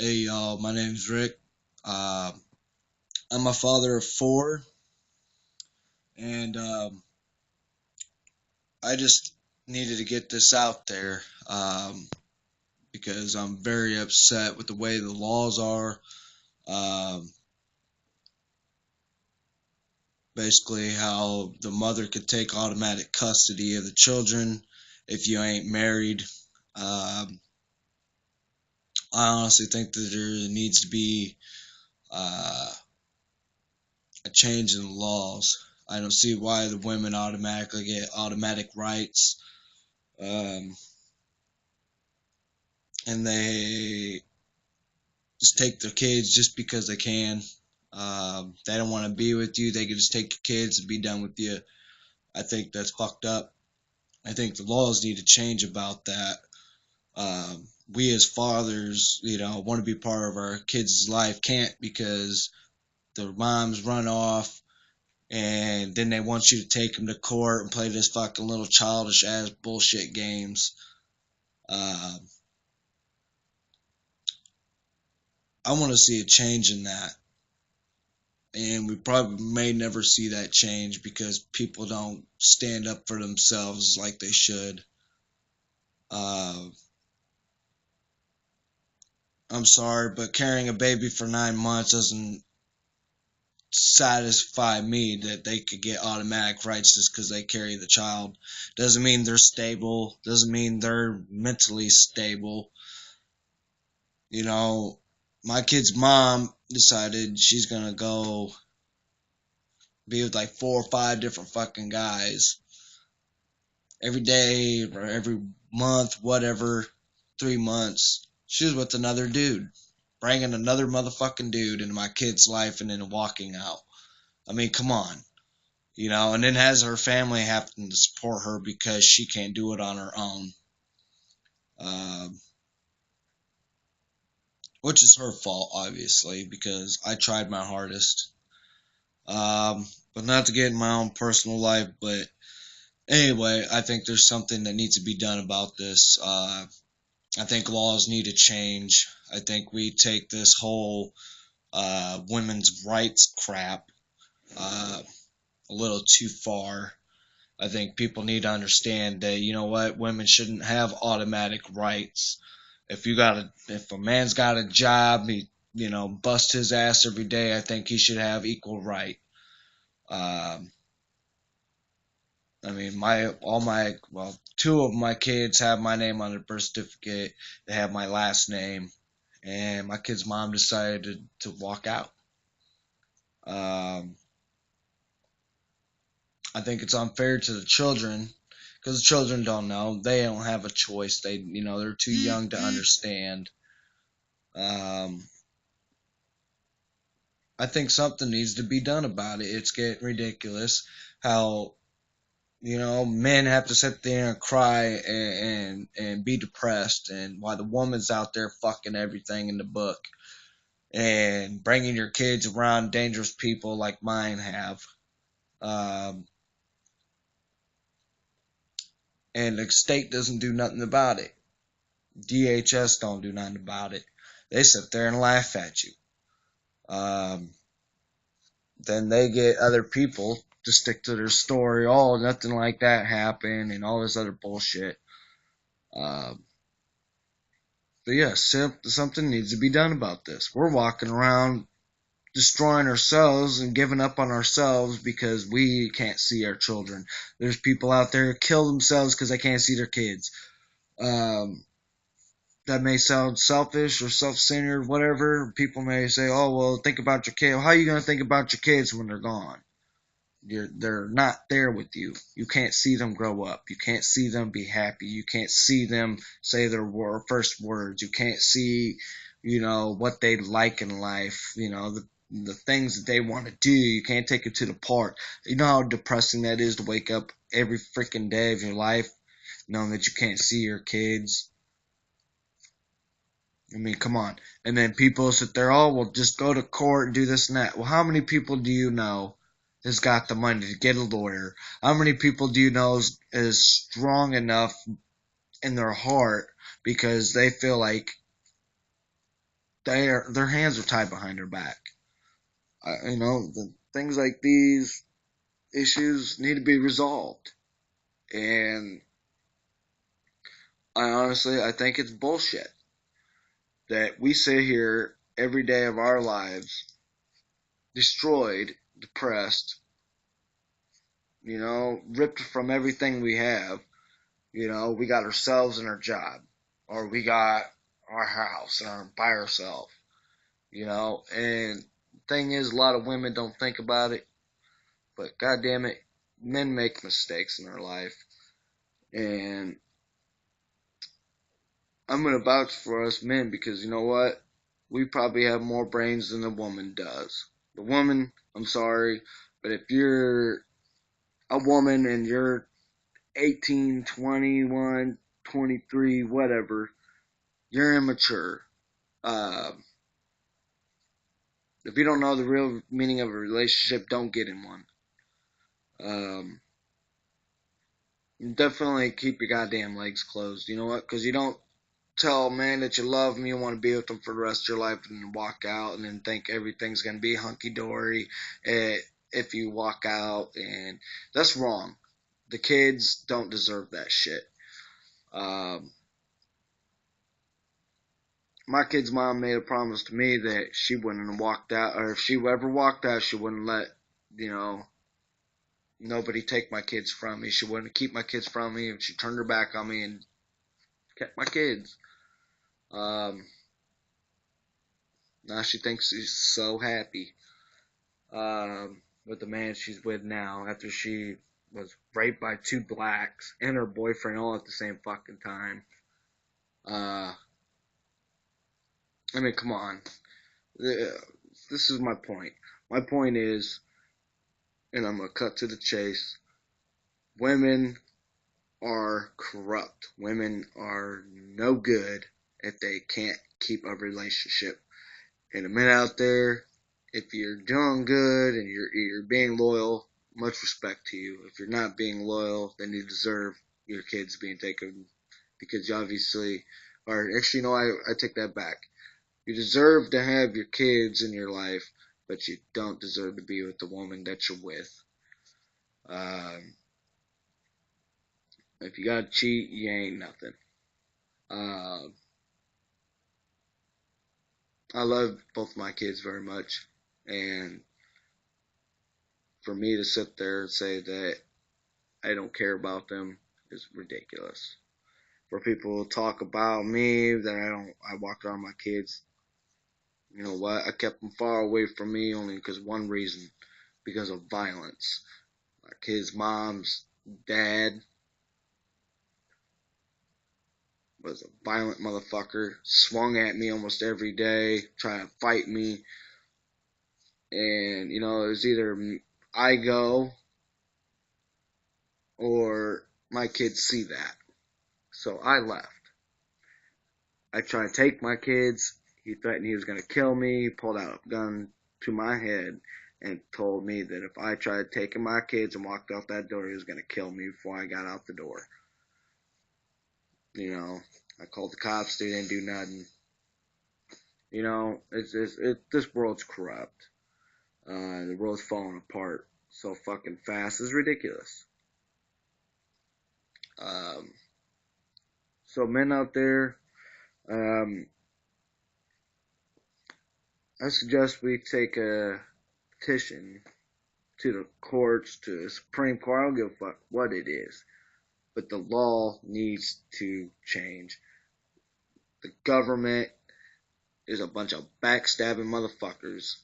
Hey y'all, my name's Rick. Uh, I'm a father of four, and I just needed to get this out there because I'm very upset with the way the laws are. Um, Basically, how the mother could take automatic custody of the children if you ain't married. Um, I honestly think that there needs to be uh, a change in the laws. I don't see why the women automatically get automatic rights. Um, and they just take their kids just because they can. They don't want to be with you. They can just take your kids and be done with you. I think that's fucked up. I think the laws need to change about that. We as fathers, want to be part of our kids' life, can't because their moms run off and then they want you to take them to court and play this fucking little childish ass bullshit games. Uh, I want to see a change in that. And we probably may never see that change because people don't stand up for themselves like they should. Uh, I'm sorry, but carrying a baby for 9 months doesn't satisfy me that they could get automatic rights just because they carry the child. Doesn't mean they're stable, doesn't mean they're mentally stable. You know, my kid's mom decided she's gonna go be with like 4 or 5 different fucking guys every day or every month, whatever, 3 months, she was with another dude, bringing another motherfucking dude into my kid's life and then walking out. I mean, come on, and then has her family having to support her because she can't do it on her own, um, which is her fault, obviously, because I tried my hardest. But not to get in my own personal life, but anyway, I think there's something that needs to be done about this. I think laws need to change. I think we take this whole women's rights crap uh, a little too far. I think people need to understand that women shouldn't have automatic rights. If a man's got a job, he bust his ass every day. I think he should have equal right. Um, I mean, two of my kids have my name on their birth certificate. They have my last name, and my kid's mom decided to walk out. Um, I think it's unfair to the children because the children don't know. They don't have a choice. They're too young to understand. Um, I think something needs to be done about it. It's getting ridiculous how men have to sit there and cry and be depressed, and while the woman's out there fucking everything in the book and bringing your kids around dangerous people like mine have. Um, and the state doesn't do nothing about it. DHS don't do nothing about it. They sit there and laugh at you. Um, then they get other people to stick to their story. Oh, nothing like that happened, and all this other bullshit. Um, but yeah, something needs to be done about this. We're walking around destroying ourselves and giving up on ourselves because we can't see our children. There's people out there who kill themselves because they can't see their kids. Um, that may sound selfish or self-centered, whatever. People may say, "Oh, well, think about your kid." Well, how are you going to think about your kids when they're gone? They're not there with you. You can't see them grow up. You can't see them be happy. You can't see them say their first words. You can't see, what they like in life. The things that they want to do. You can't take it to the park. You know how depressing that is to wake up every freaking day of your life knowing that you can't see your kids. I mean, come on. And then people sit there, oh, well, just go to court and do this and that. Well, how many people do you know has got the money to get a lawyer? How many people do you know is strong enough in their heart because they feel like their hands are tied behind their back. Things like these issues need to be resolved. And I think it's bullshit that we sit here every day of our lives destroyed, depressed, ripped from everything we have. We got ourselves and our job, or we got our house and by ourselves, and thing is, a lot of women don't think about it, but goddamn it, men make mistakes in their life, and I'm gonna vouch for us men because you know what? We probably have more brains than the woman does. The woman, I'm sorry, but if you're a woman and you're 18, 21, 23, whatever, you're immature. If you don't know the real meaning of a relationship, don't get in one. Definitely keep your goddamn legs closed. You know what? Because you don't tell a man that you love him, you want to be with him for the rest of your life, and then walk out and then think everything's going to be hunky-dory if you walk out. And that's wrong. The kids don't deserve that shit. My kid's mom made a promise to me that she wouldn't have walked out, or if she ever walked out, she wouldn't let, nobody take my kids from me. She wouldn't keep my kids from me, and she turned her back on me and kept my kids. Now she thinks she's so happy with the man she's with now after she was raped by 2 blacks and her boyfriend all at the same fucking time. Come on. This is my point. My point is, and I'm going to cut to the chase, women are corrupt. Women are no good if they can't keep a relationship. And the men out there, if you're doing good and you're being loyal, much respect to you. If you're not being loyal, then you deserve your kids being taken, because you obviously, or actually, no, I take that back. You deserve to have your kids in your life, but you don't deserve to be with the woman that you're with. If you gotta cheat, you ain't nothing. I love both my kids very much, and for me to sit there and say that I don't care about them is ridiculous. For people to talk about me that I walk around my kids, you know what? I kept them far away from me only because one reason, because of violence. My kids' mom's dad was a violent motherfucker, swung at me almost every day, trying to fight me, and it was either I go or my kids see that. So I left. I tried to take my kids. He threatened he was going to kill me. He pulled out a gun to my head and told me that if I tried taking my kids and walked out that door, he was going to kill me before I got out the door. I called the cops. They didn't do nothing. This world's corrupt. The world's falling apart so fucking fast. It's ridiculous. So men out there, I suggest we take a petition to the courts, to the Supreme Court. I don't give a fuck what it is. But the law needs to change. The government is a bunch of backstabbing motherfuckers.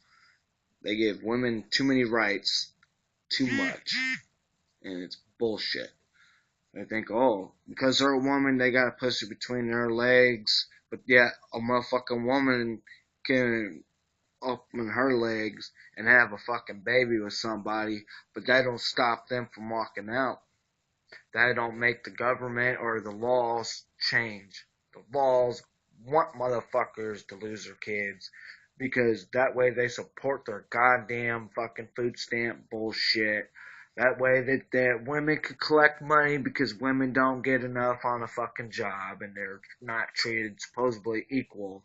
They give women too many rights, too much. And it's bullshit. They think, because they're a woman, they got a pussy between their legs. But yet, a motherfucking woman can open her legs and have a fucking baby with somebody, but that don't stop them from walking out. That don't make the government or the laws change. The laws want motherfuckers to lose their kids, because that way they support their goddamn fucking food stamp bullshit. That way that women could collect money because women don't get enough on a fucking job and they're not treated supposedly equal